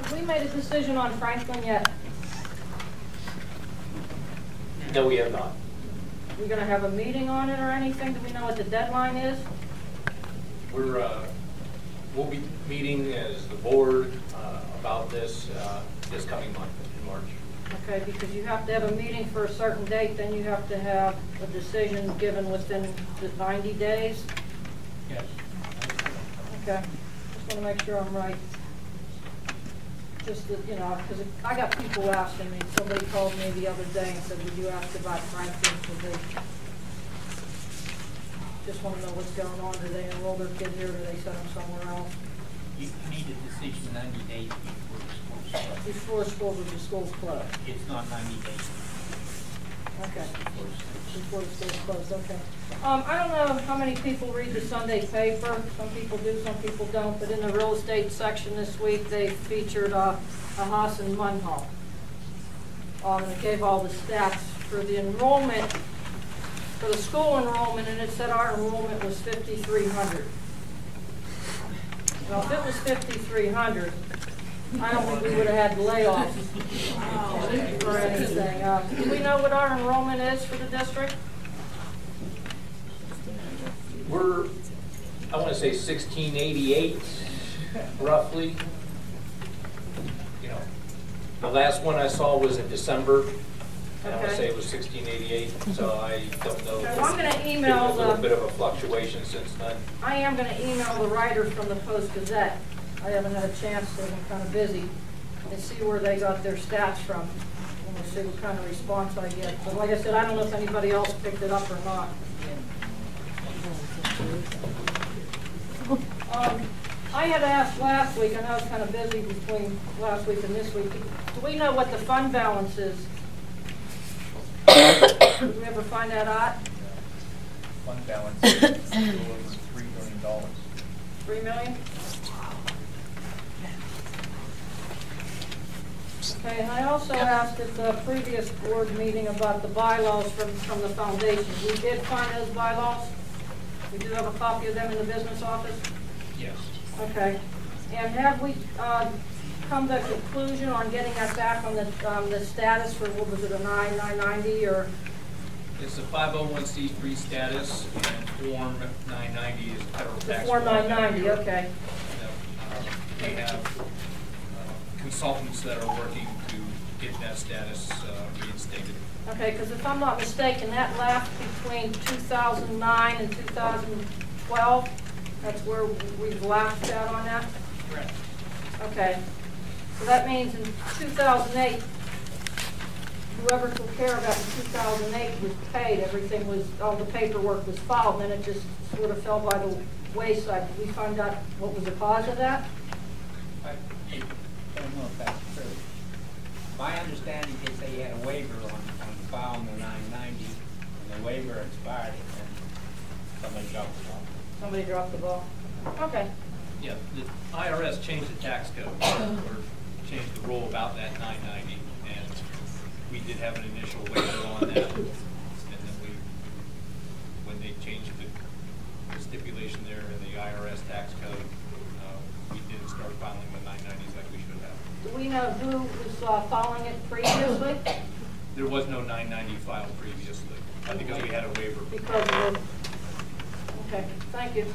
Have we made a decision on Franklin yet? No, we have not. Are we going to have a meeting on it or anything? Do we know what the deadline is? We'll be meeting as the board about this this coming month in March. Okay, because you have to have a meeting for a certain date, then you have to have a decision given within the 90 days. Yes. Okay, just want to make sure I'm right. Just that, you know, because I got people asking me. Somebody called me the other day and said, "Would you ask about Franklin?" So they just want to know what's going on. Do they enroll their kid here, or do they send them somewhere else? You need a decision 90 days before the school's closed. Before the school's closed. It's not 90 days. Okay. Before the school's closed, okay. I don't know how many people read the Sunday paper. Some people do, some people don't. But in the real estate section this week, they featured a house in Munhall. And it gave all the stats for the enrollment, for the school enrollment, and it said our enrollment was 5,300. Well, if it was 5,300, I don't think we would have had layoffs or anything. Do we know what our enrollment is for the district? I want to say 1688, roughly. You know, the last one I saw was in December. And I want to say it was 1688, so I don't know. So I'm going to email a little bit of a fluctuation since then. I am going to email the writer from the Post-Gazette. I haven't had a chance to, I'm kind of busy, and see where they got their stats from. And we'll see what kind of response I get. But like I said, I don't know if anybody else picked it up or not. I had asked last week, I know I was kind of busy between last week and this week, do we know what the fund balance is? Did we ever find that out? Fund balance is $3 million. 3 million? Okay, and I also asked at the previous board meeting about the bylaws from the foundation. We did find those bylaws. We do have a copy of them in the business office? Yes. Okay. And have we come to a conclusion on getting that back on the status for, what was it, a 990 or? It's a 501c3 status, and Form 990 is federal tax. Form 990, okay. They have consultants that are working to get that status reinstated. Okay, because if I'm not mistaken, that lapsed between 2009 and 2012. That's where we've lapsed out on that? Correct. Okay. So that means in 2008, whoever took care of that in 2008 was paid. Everything was, all the paperwork was filed, and then it just sort of fell by the wayside. Did we find out what was the cause of that? I don't know if that's true. My understanding is they had a waiver on filing the 990, and the waiver expired, and somebody dropped the ball. Somebody dropped the ball. Okay. Yeah, the IRS changed the tax code, or changed the rule about that 990, and we did have an initial waiver on that, and then when they changed the stipulation there in the IRS tax code, we did start filing the 990s like we should have. Do we know who was filing it previously? There was no 990 filed previously, because we had a waiver. Because of the, okay, thank you.